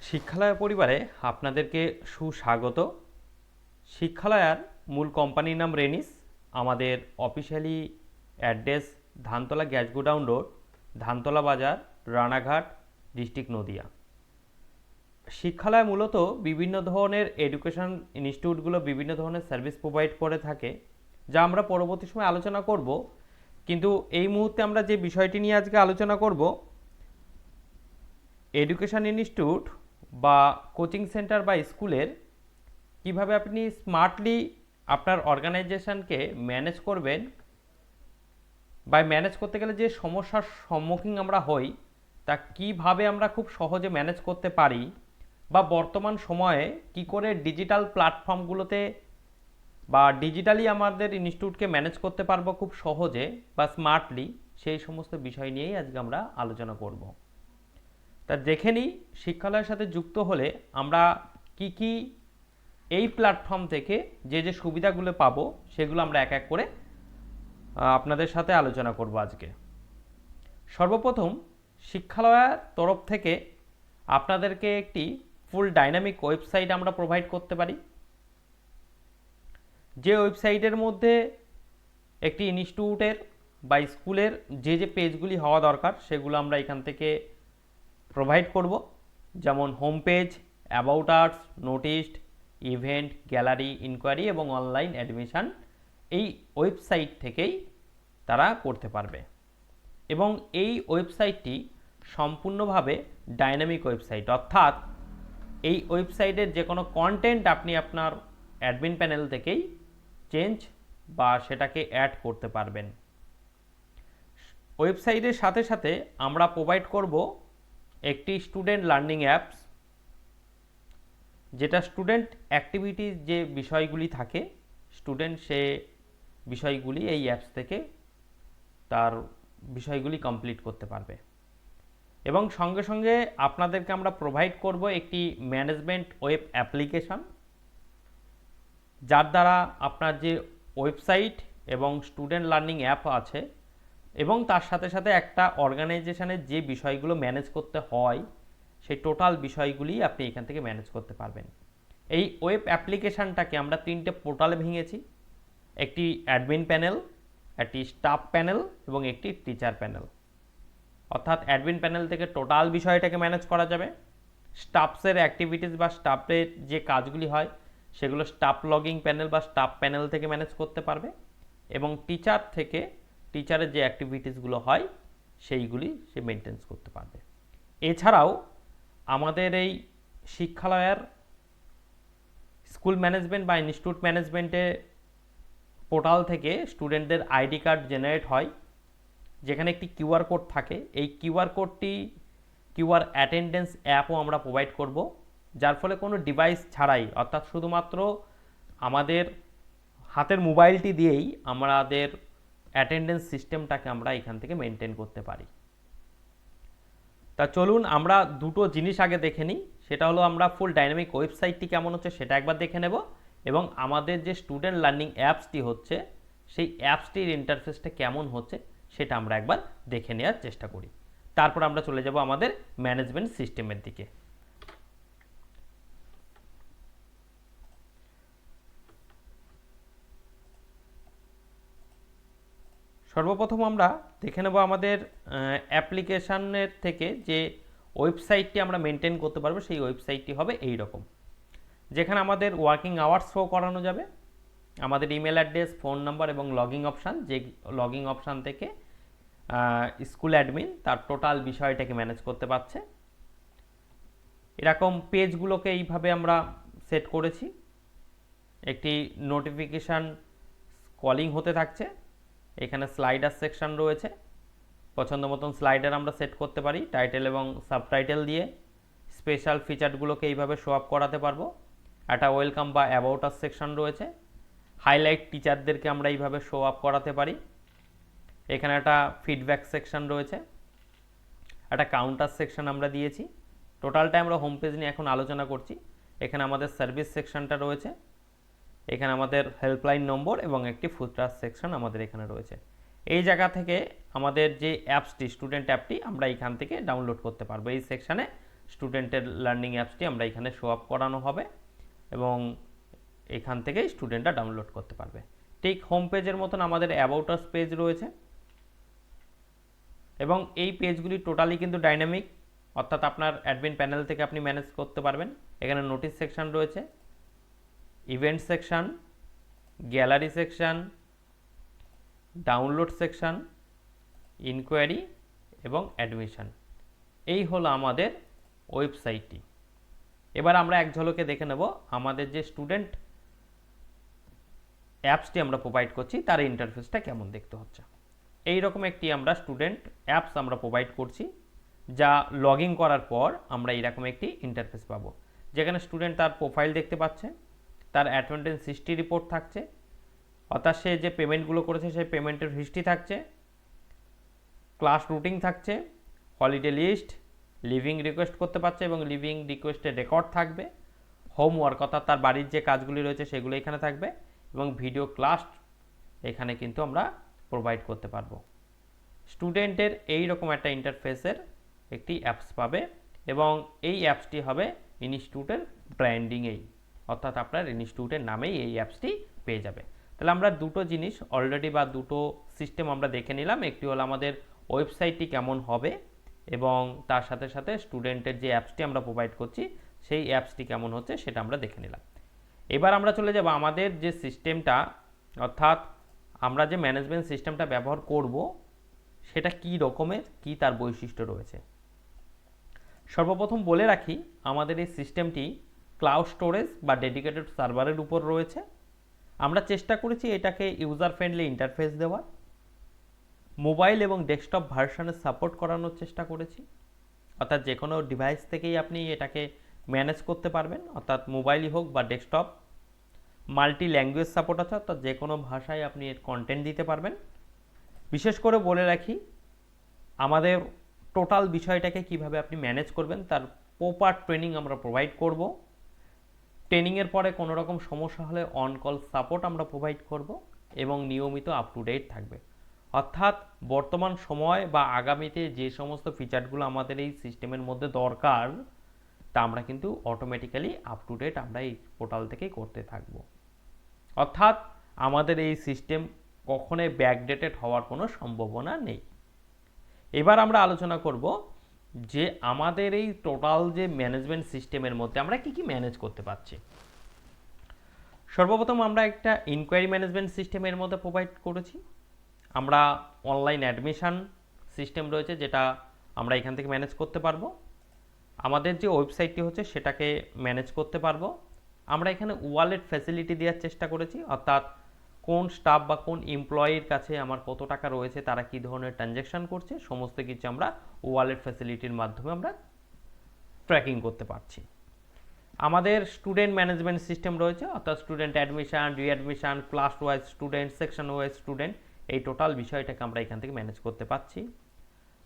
শিক্ষালয় পরিবারে আপনাদেরকে সুস্বাগত। শিক্ষালয়ার মূল কোম্পানির নাম রেনিস। আমাদের officially address Dhantala gas godown road, Dhantala বাজার, রানাঘাট, ডিস্ট্রিক্ট নদিয়া। শিক্ষালয় মূলত বিভিন্ন ধরনের এডুকেশন ইনস্টিটিউটগুলো বিভিন্ন ধরনের সার্ভিস প্রোভাইড করে থাকে, যা আমরা পরবর্তী সময় আলোচনা করব। কিন্তু এই মুহূর্তে আমরা যে বিষয়টি নিয়ে আজকে আলোচনা করব, এডুকেশন ইনস্টিটিউট বা কোচিং সেন্টার বা স্কুলের কিভাবে আপনি স্মার্টলি আপনার অর্গানাইজেশনকে ম্যানেজ করবেন, বা ম্যানেজ করতে গেলে যে সমস্যার সম্মুখীন আমরা হই তা কিভাবে আমরা খুব সহজে ম্যানেজ করতে পারি, বা বর্তমান সময়ে কি করে ডিজিটাল প্ল্যাটফর্মগুলোতে বা ডিজিটালি আমাদের ইনস্টিটিউটকে ম্যানেজ করতে পারবো খুব সহজে বা স্মার্টলি, সেই সমস্ত বিষয় নিয়েই আজকে আমরা আলোচনা করব। তা দেখে নিই শিক্ষালয়ের সাথে যুক্ত হলে আমরা কি কি এই প্ল্যাটফর্ম থেকে যে যে সুবিধাগুলো পাবো সেগুলো আমরা এক এক করে আপনাদের সাথে আলোচনা করব আজকে। সর্বপ্রথম শিক্ষালয়ের তরফ থেকে আপনাদেরকে একটি ফুল ডাইনামিক ওয়েবসাইট আমরা প্রোভাইড করতে পারি, যে ওয়েবসাইটের মধ্যে একটি ইনস্টিটিউটের বা স্কুলের যে যে পেজগুলি হওয়া দরকার সেগুলো আমরা এখান থেকে প্রোভাইড করব। যেমন home page, about arts, noticed, event, gallery, inquiry এবং অনলাইন অ্যাডমিশন এই ওয়েবসাইট থেকেই তারা করতে পারবে। এবং এই ওয়েবসাইটটি সম্পূর্ণভাবে ডাইনামিক ওয়েবসাইট, অর্থাৎ এই ওয়েবসাইটের যে কোনো কন্টেন্ট আপনি আপনার অ্যাডমিন প্যানেল থেকেই চেঞ্জ বা সেটাকে অ্যাড করতে পারবেন। ওয়েবসাইটের সাথে সাথে আমরা প্রোভাইড করব একটি স্টুডেন্ট লার্নিং অ্যাপস, যেটা স্টুডেন্ট অ্যাক্টিভিটিস যে বিষয়গুলি থাকে, স্টুডেন্ট সে বিষয়গুলি এই অ্যাপস থেকে তার বিষয়গুলি কমপ্লিট করতে পারবে। এবং সঙ্গে সঙ্গে আপনাদেরকে আমরা প্রোভাইড করব একটি ম্যানেজমেন্ট ওয়েব অ্যাপ্লিকেশন, যার দ্বারা আপনার যে ওয়েবসাইট এবং স্টুডেন্ট লার্নিং অ্যাপ আছে এবং তার সাথে সাথে একটা অর্গানাইজেশনের যে বিষয়গুলো ম্যানেজ করতে হয় সেই টোটাল বিষয়গুলি আপনি এখান থেকে ম্যানেজ করতে পারবেন। এই ওয়েব অ্যাপ্লিকেশানটাকে আমরা তিনটে পোর্টালে ভেঙেছি: একটি অ্যাডমিন প্যানেল, একটি স্টাফ প্যানেল এবং একটি টিচার প্যানেল। অর্থাৎ অ্যাডমিন প্যানেল থেকে টোটাল বিষয়টাকে ম্যানেজ করা যাবে, স্টাফসের অ্যাক্টিভিটিস বা স্টাফের যে কাজগুলি হয় সেগুলো স্টাফ লগিং প্যানেল বা স্টাফ প্যানেল থেকে ম্যানেজ করতে পারবে, এবং টিচার থেকে টিচারের যে অ্যাক্টিভিটিসগুলো হয় সেইগুলি সে মেনটেন্স করতে পারবে। এছাড়াও আমাদের এই শিক্ষালয়ের স্কুল ম্যানেজমেন্ট বা ইনস্টিটিউট ম্যানেজমেন্টে পোর্টাল থেকে স্টুডেন্টদের আইডি কার্ড জেনারেট হয়, যেখানে একটি কিউআর কোড থাকে। এই কিউআর কোডটি কিউআর অ্যাটেন্ডেন্স অ্যাপও আমরা প্রোভাইড করব, যার ফলে কোনো ডিভাইস ছাড়াই, অর্থাৎ শুধুমাত্র আমাদের হাতের মোবাইলটি দিয়েই আমাদের অ্যাটেন্ডেন্স সিস্টেমটাকে আমরা এখান থেকে মেনটেন করতে পারি। তা চলুন আমরা দুটো জিনিস আগে দেখে নিই। সেটা হলো আমরা ফুল ডাইনামিক ওয়েবসাইটটি কেমন হচ্ছে সেটা একবার দেখে নেব, এবং আমাদের যে স্টুডেন্ট লার্নিং অ্যাপসটি হচ্ছে সেই অ্যাপসটির ইন্টারফেসটা কেমন হচ্ছে সেটা আমরা একবার দেখে নেওয়ার চেষ্টা করি। তারপর আমরা চলে যাব আমাদের ম্যানেজমেন্ট সিস্টেমের দিকে। সর্বপ্রথম আমরা দেখে নেব আমাদের অ্যাপ্লিকেশানের থেকে যে ওয়েবসাইটটি আমরা মেনটেন করতে পারবো সেই ওয়েবসাইটটি হবে এই রকম, যেখানে আমাদের ওয়ার্কিং আওয়ার্স শো করানো যাবে, আমাদের ইমেল অ্যাড্রেস, ফোন নাম্বার এবং লগিং অপশান, যে লগিং অপশান থেকে স্কুল অ্যাডমিন তার টোটাল বিষয়টাকে ম্যানেজ করতে পারছে। এরকম পেজগুলোকে এইভাবে আমরা সেট করেছি। একটি নোটিফিকেশান কলিং হতে থাকছে, এখানে স্লাইডার সেকশন রয়েছে, পছন্দ মতন স্লাইডার আমরা সেট করতে পারি টাইটেল এবং সাবটাইটেল দিয়ে। স্পেশাল ফিচারগুলোকে এইভাবে শো আপ করাতে পারবো। একটা ওয়েলকাম বা অ্যাবাউট আস সেকশন রয়েছে, হাইলাইট টিচারদেরকে আমরা এইভাবে শো আপ করাতে পারি। এখানে একটা ফিডব্যাক সেকশন রয়েছে, একটা কাউন্টার সেকশন আমরা দিয়েছি। টোটালটা আমরা হোম পেজ নিয়ে এখন আলোচনা করছি। এখানে আমাদের সার্ভিস সেকশনটা রয়েছে, এখানে আমাদের হেল্পলাইন নম্বর এবং একটি ফুটার সেকশন আমাদের এখানে রয়েছে। এই জায়গা থেকে আমাদের যে অ্যাপসটি, স্টুডেন্ট অ্যাপটি, আমরা এখান থেকে ডাউনলোড করতে পারবো। এই সেকশানে স্টুডেন্টের লার্নিং অ্যাপসটি আমরা এখানে শো আপ করানো হবে এবং এখান থেকেই স্টুডেন্টরা ডাউনলোড করতে পারবে। ঠিক হোম পেজের মতন আমাদের অ্যাবাউট আস পেজ রয়েছে এবং এই পেজগুলি টোটালি কিন্তু ডাইনামিক, অর্থাৎ আপনার অ্যাডমিন প্যানেল থেকে আপনি ম্যানেজ করতে পারবেন। এখানে নোটিশ সেকশন রয়েছে, event section, gallery section, download section, inquiry এবং অ্যাডমিশন। এই হলো আমাদের ওয়েবসাইটটি। এবার আমরা এক ঝলকে দেখে নেব আমাদের যে স্টুডেন্ট অ্যাপসটি আমরা প্রোভাইড করছি তার ইন্টারফেসটা কেমন দেখতে হচ্ছে। এই রকম একটি আমরা স্টুডেন্ট অ্যাপস আমরা প্রোভাইড করছি, যা লগ ইন করার পর আমরা এইরকম একটি ইন্টারফেস পাবো, যেখানে স্টুডেন্ট তার প্রোফাইল দেখতে পাচ্ছে, তার অ্যাটেন্ডেন্স হিস্ট্রি রিপোর্ট থাকছে, অর্থাৎ সে যে পেমেন্টগুলো করেছে সেই পেমেন্টের হিস্ট্রি থাকছে, ক্লাস রুটিন থাকছে, হলিডে লিস্ট, লিভিং রিকোয়েস্ট করতে পারছে এবং লিভিং রিকোয়েস্টের রেকর্ড থাকবে, হোমওয়ার্ক অর্থাৎ তার বাড়ির যে কাজগুলি রয়েছে সেগুলো এখানে থাকবে এবং ভিডিও ক্লাস এখানে কিন্তু আমরা প্রোভাইড করতে পারবো। স্টুডেন্টের এই রকম একটা ইন্টারফেসের একটি অ্যাপস পাবে এবং এই অ্যাপসটি হবে ইনস্টিটিউটের ব্র্যান্ডিংয়েই, অর্থাৎ আপনার ইনস্টিটিউটের নামেই এই অ্যাপসটি পেয়ে যাবে। তাহলে আমরা দুটো জিনিস অলরেডি বা দুটো সিস্টেম আমরা দেখে নিলাম। একটি হলো আমাদের ওয়েবসাইটটি কেমন হবে এবং তার সাথে সাথে স্টুডেন্টের যে অ্যাপসটি আমরা প্রোভাইড করছি সেই অ্যাপসটি কেমন হচ্ছে সেটা আমরা দেখে নিলাম। এবার আমরা চলে যাব আমাদের যে সিস্টেমটা, অর্থাৎ আমরা যে ম্যানেজমেন্ট সিস্টেমটা ব্যবহার করব সেটা কি রকমের, কি তার বৈশিষ্ট্য রয়েছে। সর্বপ্রথম বলে রাখি আমাদের এই সিস্টেমটি ক্লাউড স্টোরেজ বা ডেডিকেটেড সার্ভারের উপর রয়েছে। আমরা চেষ্টা করেছি এটাকে ইউজার ফ্রেন্ডলি ইন্টারফেস দেওয়ার, মোবাইল এবং ডেস্কটপ ভার্সনের সাপোর্ট করানোর চেষ্টা করেছি, অর্থাৎ যে কোনো ডিভাইস থেকেই আপনি এটাকে ম্যানেজ করতে পারবেন, অর্থাৎ মোবাইলই হোক বা ডেস্কটপ। মাল্টি ল্যাঙ্গুয়েজ সাপোর্ট আছে, অর্থাৎ যে কোনো ভাষায় আপনি এর কন্টেন্ট দিতে পারবেন। বিশেষ করে বলে রাখি আমাদের টোটাল বিষয়টাকে কিভাবে আপনি ম্যানেজ করবেন তার প্রপার ট্রেনিং আমরা প্রোভাইড করব। ট্রেনিংয়ের পরে কোনো রকম সমস্যা হলে অন কল সাপোর্ট আমরা প্রোভাইড করব এবং নিয়মিত আপ টু ডেট থাকবে। অর্থাৎ বর্তমান সময় বা আগামীতে যে সমস্ত ফিচারগুলো আমাদের এই সিস্টেমের মধ্যে দরকার তা আমরা কিন্তু অটোমেটিক্যালি আপ টু ডেট আমরা এই পোর্টাল থেকেই করতে থাকব। অর্থাৎ আমাদের এই সিস্টেম কখনোই ব্যাকডেটেড হওয়ার কোনো সম্ভাবনা নেই। এবার আমরা আলোচনা করব যে আমাদের এই টোটাল যে ম্যানেজমেন্ট সিস্টেমের মধ্যে আমরা কি কি ম্যানেজ করতে পারছি। সর্বপ্রথম আমরা একটা ইনকোয়ারি ম্যানেজমেন্ট সিস্টেমের মধ্যে প্রোভাইড করেছি। আমরা অনলাইন অ্যাডমিশন সিস্টেম রয়েছে যেটা আমরা এখান থেকে ম্যানেজ করতে পারবো। আমাদের যে ওয়েবসাইটটি হচ্ছে সেটাকে ম্যানেজ করতে পারবো। আমরা এখানে ওয়ালেট ফ্যাসিলিটি দেওয়ার চেষ্টা করেছি, অর্থাৎ কোন স্টাফ বা কোন এমপ্লয়ির কাছে আমার কত টাকা রয়েছে, তারা কী ধরনের ট্রানজ্যাকশন করছে, সমস্ত কিছু আমরা ওয়ালেট ফ্যাসিলিটির মাধ্যমে আমরা ট্র্যাকিং করতে পারছি। আমাদের স্টুডেন্ট ম্যানেজমেন্ট সিস্টেম রয়েছে, অর্থাৎ student admission, readmission, class wise student, section wise student, এই টোটাল বিষয়টাকে আমরা এখান থেকে ম্যানেজ করতে পারছি।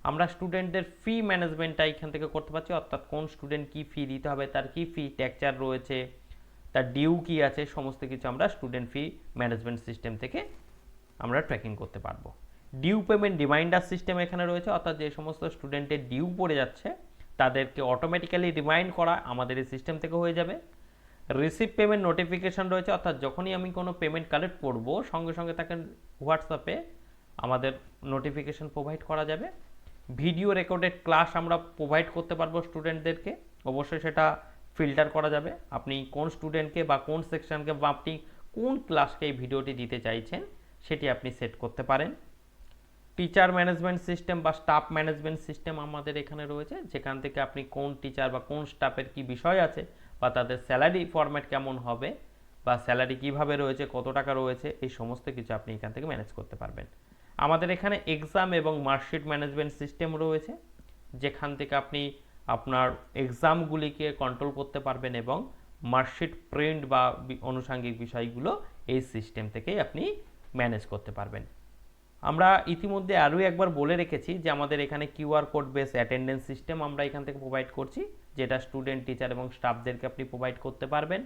আমরা স্টুডেন্টদের ফি ম্যানেজমেন্টটা এখান থেকে করতে পারছি, অর্থাৎ কোন স্টুডেন্ট কী ফি দিতে হবে, তার কী ফি স্ট্রাকচার রয়েছে, তার ডিউ কী আছে, সমস্ত কিছু আমরা স্টুডেন্ট ফি ম্যানেজমেন্ট সিস্টেম থেকে আমরা ট্র্যাকিং করতে পারবো। ডিউ পেমেন্ট রিমাইন্ডার সিস্টেম এখানে রয়েছে, অর্থাৎ যে সমস্ত স্টুডেন্টের ডিউ পড়ে যাচ্ছে তাদেরকে অটোমেটিক্যালি রিমাইন্ড করা আমাদের এই সিস্টেম থেকে হয়ে যাবে। রিসিভ পেমেন্ট নোটিফিকেশান রয়েছে, অর্থাৎ যখনই আমি কোনো পেমেন্ট কালেক্ট করব সঙ্গে সঙ্গে তাকে হোয়াটসঅ্যাপে আমাদের নোটিফিকেশান প্রোভাইড করা যাবে। ভিডিও রেকর্ডেড ক্লাস আমরা প্রোভাইড করতে পারবো স্টুডেন্টদেরকে, অবশ্যই সেটা ফিল্টার করা যাবে আপনি কোন স্টুডেন্টকে বা কোন সেকশনকে বা আপনি কোন ক্লাসকে এই ভিডিওটি দিতে চাইছেন সেটি আপনি সেট করতে পারেন। টিচার ম্যানেজমেন্ট সিস্টেম বা স্টাফ ম্যানেজমেন্ট সিস্টেম আমাদের এখানে রয়েছে, যেখান থেকে আপনি কোন টিচার বা কোন স্টাফের কি বিষয় আছে বা তাদের স্যালারি ফরম্যাট কেমন হবে বা স্যালারি কিভাবে রয়েছে, কত টাকা রয়েছে, এই সমস্ত কিছু আপনি এখান থেকে ম্যানেজ করতে পারবেন। আমাদের এখানে এক্সাম এবং মার্কশিট ম্যানেজমেন্ট সিস্টেম রয়েছে, যেখান থেকে আপনি আপনার এক্সামগুলিকে কন্ট্রোল করতে পারবেন এবং মার্কশিট প্রিন্ট বা আনুষঙ্গিক বিষয়গুলো এই সিস্টেম থেকেই আপনি ম্যানেজ করতে পারবেন। আমরা ইতিমধ্যে আরও একবার বলে রেখেছি যে আমাদের এখানে QR code base attendance system আমরা এখান থেকে প্রোভাইড করছি, যেটা স্টুডেন্ট, টিচার এবং স্টাফদেরকে আপনি প্রোভাইড করতে পারবেন।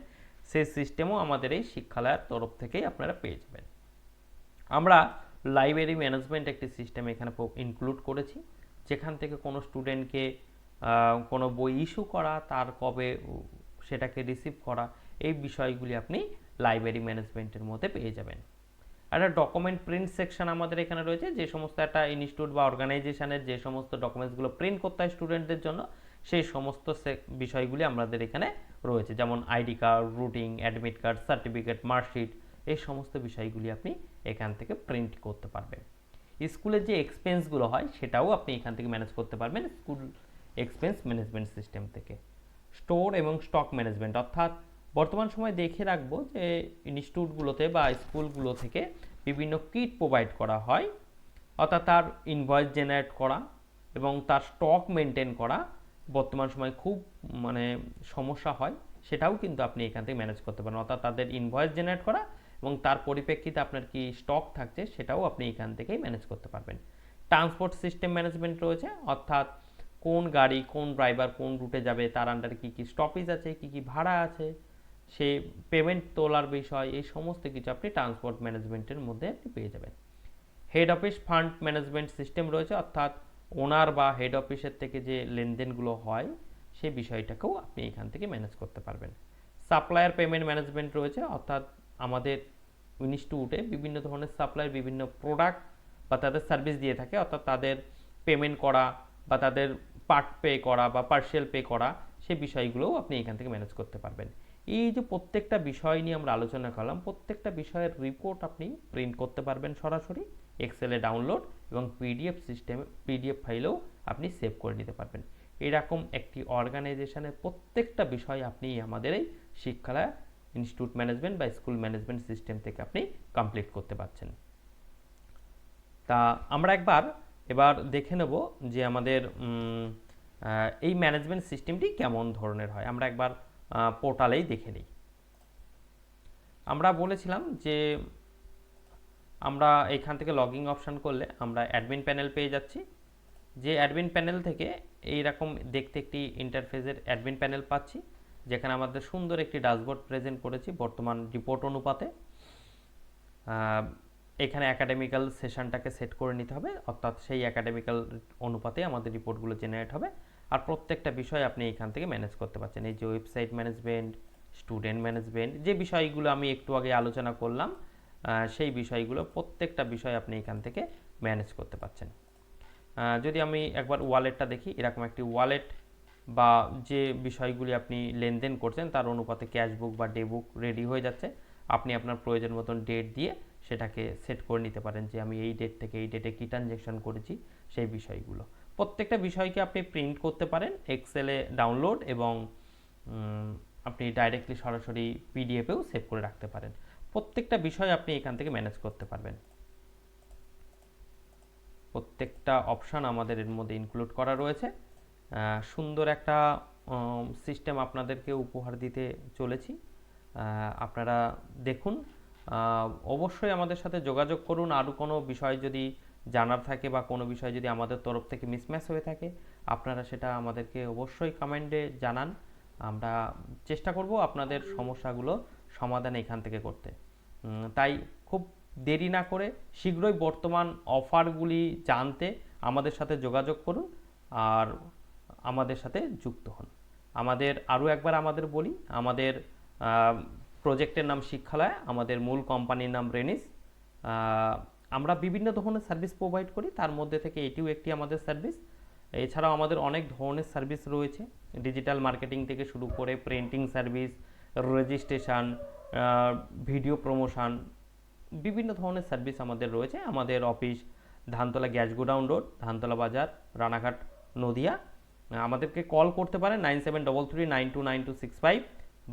সেই সিস্টেমও আমাদের এই শিক্ষালয়ের তরফ থেকেই আপনারা পেয়ে যাবেন। আমরা লাইব্রেরি ম্যানেজমেন্ট একটি সিস্টেম এখানে ইনক্লুড করেছি, যেখান থেকে কোনো স্টুডেন্টকে কোনো বই ইস্যু করা, তার কবে সেটাকে রিসিভ করা, এই বিষয়গুলি আপনি লাইব্রেরি ম্যানেজমেন্টের মধ্যে পেয়ে যাবেন। একটা ডকুমেন্ট প্রিন্ট সেকশন আমাদের এখানে রয়েছে, যে সমস্ত একটা ইনস্টিটিউট বা অর্গানাইজেশনের যে সমস্ত ডকুমেন্টসগুলো প্রিন্ট করতে হয় স্টুডেন্টদের জন্য, সেই সমস্ত বিষয়গুলি আমাদের এখানে রয়েছে, যেমন ID card, রুটিং, admit card, certificate, marksheet, এই সমস্ত বিষয়গুলি আপনি এখান থেকে প্রিন্ট করতে পারবেন। স্কুলের যে এক্সপেন্সগুলো হয় সেটাও আপনি এখান থেকে ম্যানেজ করতে পারবেন স্কুল এক্সপেন্স ম্যানেজমেন্ট সিস্টেম থেকে। স্টোর এবং স্টক ম্যানেজমেন্ট, অর্থাৎ বর্তমান সময় দেখে রাখবো যে ইনস্টিটিউটগুলোতে বা স্কুলগুলো থেকে বিভিন্ন কিট প্রোভাইড করা হয়, অর্থাৎ তার ইনভয়েস জেনারেট করা এবং তার স্টক মেনটেন করা বর্তমান সময় খুব সমস্যা হয়, সেটাও কিন্তু আপনি এখান থেকে ম্যানেজ করতে পারেন। অর্থাৎ তাদের ইনভয়েস জেনারেট করা এবং তার পরিপ্রেক্ষিতে আপনার কি স্টক থাকছে সেটাও আপনি এখান থেকেই ম্যানেজ করতে পারবেন। ট্রান্সপোর্ট সিস্টেম ম্যানেজমেন্ট রয়েছে, অর্থাৎ কোন গাড়ি, কোন ড্রাইভার কোন রুটে যাবে, তার আন্ডারে কী কী স্টপেজ আছে, কী কী ভাড়া আছে, সে পেমেন্ট তোলার বিষয়, এই সমস্ত কিছু আপনি ট্রান্সপোর্ট ম্যানেজমেন্টের মধ্যে আপনি পেয়ে যাবেন। Head office fund management system রয়েছে, অর্থাৎ ওনার বা হেড অফিসের থেকে যে লেনদেনগুলো হয় সেই বিষয়টাকেও আপনি এখান থেকে ম্যানেজ করতে পারবেন। সাপ্লায়ার পেমেন্ট ম্যানেজমেন্ট রয়েছে, অর্থাৎ আমাদের ইনস্টিটিউটে বিভিন্ন ধরনের সাপ্লায়ার বিভিন্ন প্রোডাক্ট বা তাদের সার্ভিস দিয়ে থাকে, অর্থাৎ তাদের পেমেন্ট করা বা তাদের পার্ট পে করা বা পার্সিয়াল পে করা, সেই বিষয়গুলোও আপনি এখান থেকে ম্যানেজ করতে পারবেন। এই যে প্রত্যেকটা বিষয় নিয়ে আমরা আলোচনা করলাম, প্রত্যেকটা বিষয়ের রিপোর্ট আপনি প্রিন্ট করতে পারবেন সরাসরি এক্সেলে ডাউনলোড, এবং পিডিএফ সিস্টেমে পিডিএফ ফাইলেও আপনি সেভ করে নিতে পারবেন। এরকম একটি অর্গানাইজেশনের প্রত্যেকটা বিষয় আপনি আমাদের এই শিক্ষালয় ইনস্টিটিউট ম্যানেজমেন্ট বা স্কুল ম্যানেজমেন্ট সিস্টেম থেকে আপনি কমপ্লিট করতে পারছেন। তা আমরা এবার দেখে নেব যে আমাদের এই ম্যানেজমেন্ট সিস্টেমটি কেমন ধরনের হয়। আমরা একবার পোর্টালেই দেখে নিই। আমরা বলেছিলাম যে আমরা এখান থেকে লগইন অপশান করলে আমরা অ্যাডমিন প্যানেল পেয়ে যাচ্ছি, যে অ্যাডমিন প্যানেল থেকে এইরকম দেখতে একটি ইন্টারফেসের অ্যাডমিন প্যানেল পাচ্ছি, যেখানে আমাদের সুন্দর একটি ড্যাশবোর্ড প্রেজেন্ট করেছি বর্তমান রিপোর্ট অনুপাতে। এখানে একাডেমিক্যাল সেশনটাকে সেট করে নিতে হবে, অর্থাৎ সেই একাডেমিক্যাল অনুপাতে আমাদের রিপোর্টগুলো জেনারেট হবে। আর প্রত্যেকটা বিষয় আপনি এখান থেকে ম্যানেজ করতে পারছেন। এই যে ওয়েবসাইট ম্যানেজমেন্ট, স্টুডেন্ট ম্যানেজমেন্ট, যে বিষয়গুলো আমি একটু আগে আলোচনা করলাম, সেই বিষয়গুলো প্রত্যেকটা বিষয় আপনি এখান থেকে ম্যানেজ করতে পারছেন। যদি আমি একবার ওয়ালেটটা দেখি, এরকম একটি ওয়ালেট বা যে বিষয়গুলি আপনি লেনদেন করছেন তার অনুপাতে ক্যাশবুক বা ডেবুক রেডি হয়ে যাচ্ছে। আপনি আপনার প্রয়োজন মতন ডেট দিয়ে সেটাকে সেট করে নিতে পারেন যে আমি এই ডেট থেকে এই ডেটে কী ট্রানজ্যাকশন করেছি, সেই বিষয়গুলো প্রত্যেকটা বিষয়কে আপনি প্রিন্ট করতে পারেন এক্সেলে ডাউনলোড, এবং আপনি ডাইরেক্টলি সরাসরি পিডিএফেও সেভ করে রাখতে পারেন। প্রত্যেকটা বিষয় আপনি এখান থেকে ম্যানেজ করতে পারবেন। প্রত্যেকটা অপশান আমাদের এর মধ্যে ইনক্লুড করা রয়েছে। সুন্দর একটা সিস্টেম আপনাদেরকে উপহার দিতে চলেছি, আপনারা দেখুন। অবশ্যই আমাদের সাথে যোগাযোগ করুন। আরও কোনো বিষয় যদি জানার থাকে বা কোনো বিষয় যদি আমাদের তরফ থেকে মিসম্যাচ হয়ে থাকে, আপনারা সেটা আমাদেরকে অবশ্যই কমেন্টে জানান। আমরা চেষ্টা করব আপনাদের সমস্যাগুলো সমাধান এখান থেকে করতে। তাই খুব দেরি না করে শীঘ্রই বর্তমান অফারগুলি জানতে আমাদের সাথে যোগাযোগ করুন আর আমাদের সাথে যুক্ত হন। আরও একবার বলি, আমাদের প্রজেক্টের নাম শিক্ষালয়, আমাদের মূল কোম্পানির নাম রেনিস। আমরা বিভিন্ন ধরনের সার্ভিস প্রোভাইড করি, তার মধ্যে থেকে এটিও একটি আমাদের সার্ভিস। এছাড়াও আমাদের অনেক ধরনের সার্ভিস রয়েছে, ডিজিটাল মার্কেটিং থেকে শুরু করে printing service, registration, video promotion, বিভিন্ন ধরনের সার্ভিস আমাদের রয়েছে। আমাদের office Dhantala gas godown road, Dhantala বাজার, রানাঘাট, নদিয়া। আমাদেরকে কল করতে পারেন 9733929265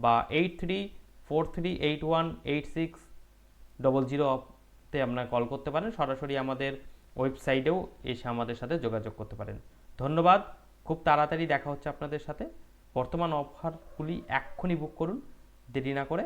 বা 8343818600তে আপনারা কল করতে পারেন। সরাসরি আমাদের ওয়েবসাইটেও এসে আমাদের সাথে যোগাযোগ করতে পারেন। ধন্যবাদ, খুব তাড়াতাড়ি দেখা হচ্ছে আপনাদের সাথে। বর্তমান অফারগুলি এক্ষুনি বুক করুন, দেরি না করে।